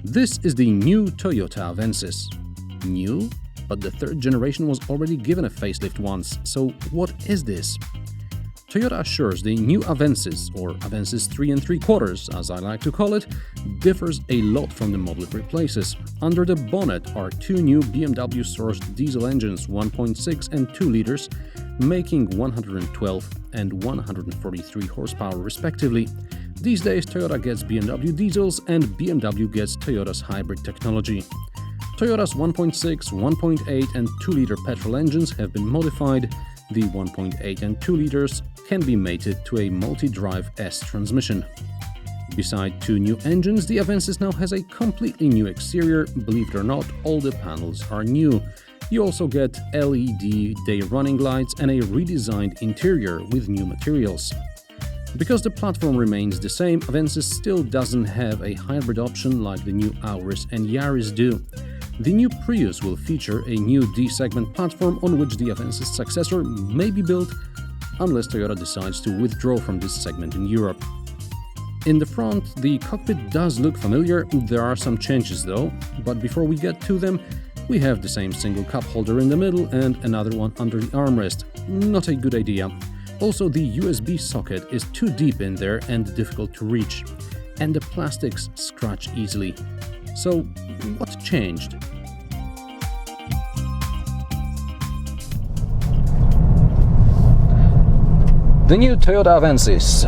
This is the new Toyota Avensis. New? But the third generation was already given a facelift once, so what is this? Toyota assures the new Avensis, or Avensis 3 3/4 as I like to call it, differs a lot from the model it replaces. Under the bonnet are two new BMW-sourced diesel engines, 1.6 and 2 liters, making 112 and 143 horsepower respectively. These days Toyota gets BMW diesels and BMW gets Toyota's hybrid technology. Toyota's 1.6, 1.8 and 2-liter petrol engines have been modified. The 1.8 and 2 liters can be mated to a multi-drive S transmission. Beside two new engines, the Avensis now has a completely new exterior. Believe it or not, all the panels are new. You also get LED day running lights and a redesigned interior with new materials. Because the platform remains the same, Avensis still doesn't have a hybrid option like the new Auris and Yaris do. The new Prius will feature a new D-segment platform on which the Avensis successor may be built, unless Toyota decides to withdraw from this segment in Europe. In the front, the cockpit does look familiar. There are some changes though, but before we get to them, we have the same single cup holder in the middle and another one under the armrest. Not a good idea. Also, the USB socket is too deep in there and difficult to reach, and the plastics scratch easily. So, what changed? The new Toyota Avensis.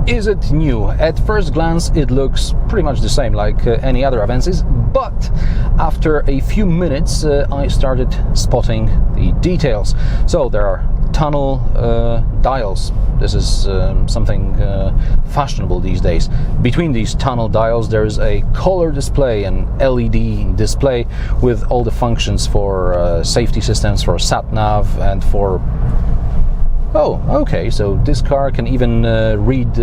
Is it new? At first glance it looks pretty much the same like any other Avensis, but after a few minutes I started spotting the details. So there are tunnel dials. This is something fashionable these days. Between these tunnel dials there is a color display, an LED display with all the functions for safety systems, for sat-nav and for... Oh, okay, so this car can even read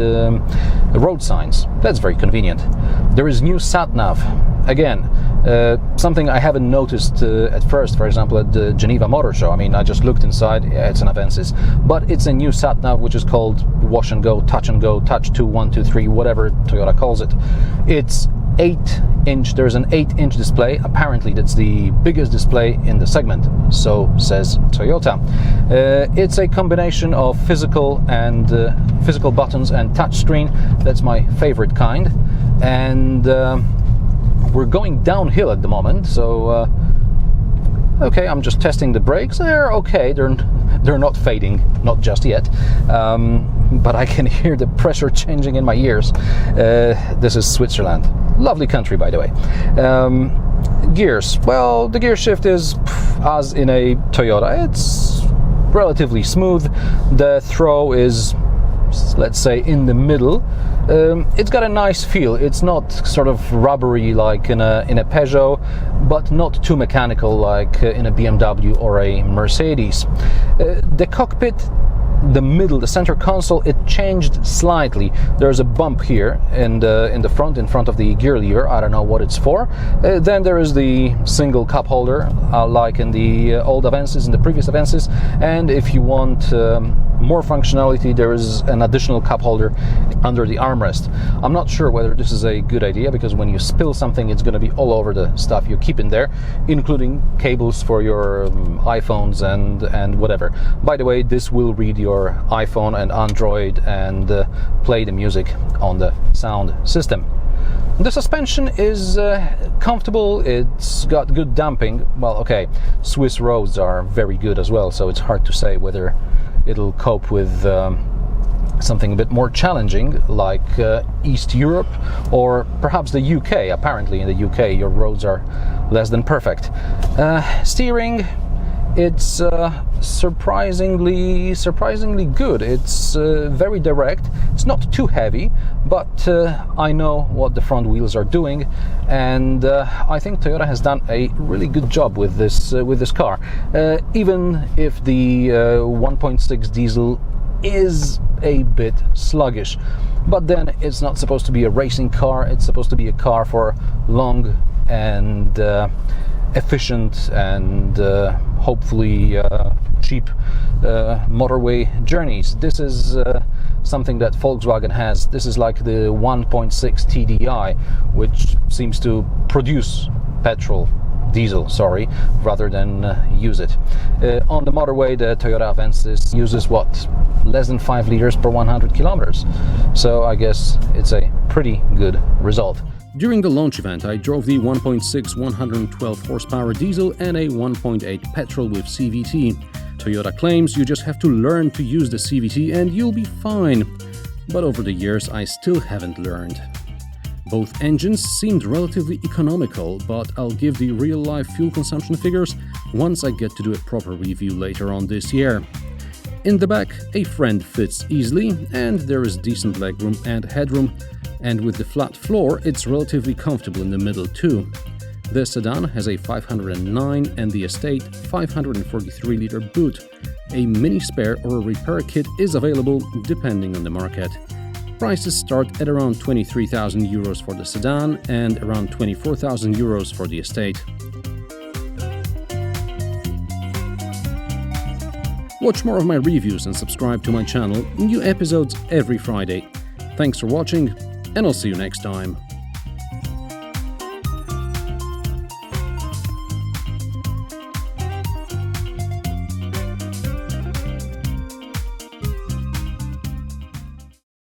road signs. That's very convenient. There is new sat-nav. Again, something I haven't noticed at first, for example, at the Geneva Motor Show. I mean, I just looked inside, yeah, it's an Avensis. But it's a new sat-nav which is called Wash and Go, Touch and Go, Touch 2, 1, 2, 3, whatever Toyota calls it. It's 8-inch, there's an 8-inch display. Apparently that's the biggest display in the segment, so says Toyota. It's a combination of physical buttons and touch screen. That's my favorite kind. And we're going downhill at the moment, so okay, I'm just testing the brakes. They're okay, they're not fading, not just yet, but I can hear the pressure changing in my ears. This is Switzerland. Lovely country, by the way. Gears. Well, the gear shift is as in a Toyota. It's relatively smooth. The throw is, let's say, in the middle. It's got a nice feel. It's not sort of rubbery like in a Peugeot, but not too mechanical like in a BMW or a Mercedes. The cockpit, the middle, the center console, it changed slightly. There's a bump here in the front, in front of the gear lever. I don't know what it's for. Then there is the single cup holder, like in the old Avensis, in the previous Avensis. And if you want more functionality, there is an additional cup holder under the armrest. I'm not sure whether this is a good idea, because when you spill something, it's going to be all over the stuff you keep in there, including cables for your iPhones and whatever. By the way, this will read your iPhone and Android and play the music on the sound system. The suspension is comfortable. It's got good damping. Well, okay, Swiss roads are very good as well, so it's hard to say whether it'll cope with something a bit more challenging like East Europe or perhaps the UK. Apparently in the UK your roads are less than perfect. Steering, it's surprisingly good. It's very direct. It's not too heavy, but I know what the front wheels are doing, and I think Toyota has done a really good job with this car. Even if the 1.6 diesel is a bit sluggish, but then it's not supposed to be a racing car. It's supposed to be a car for long and efficient and hopefully cheap motorway journeys. This is something that Volkswagen has. This is like the 1.6 TDI, which seems to produce diesel, rather than use it. On the motorway, the Toyota Avensis uses less than 5 liters per 100 kilometers. So I guess it's a pretty good result. During the launch event, I drove the 1.6 112 horsepower diesel and a 1.8 petrol with CVT. Toyota claims you just have to learn to use the CVT and you'll be fine. But over the years, I still haven't learned. Both engines seemed relatively economical, but I'll give the real-life fuel consumption figures once I get to do a proper review later on this year. In the back, a friend fits easily, and there is decent legroom and headroom, and with the flat floor, it's relatively comfortable in the middle too. The sedan has a 509 and the Estate 543-litre boot. A mini spare or a repair kit is available depending on the market. Prices start at around 23,000 euros for the sedan and around 24,000 euros for the Estate. Watch more of my reviews and subscribe to my channel. New episodes every Friday. Thanks for watching, and I'll see you next time.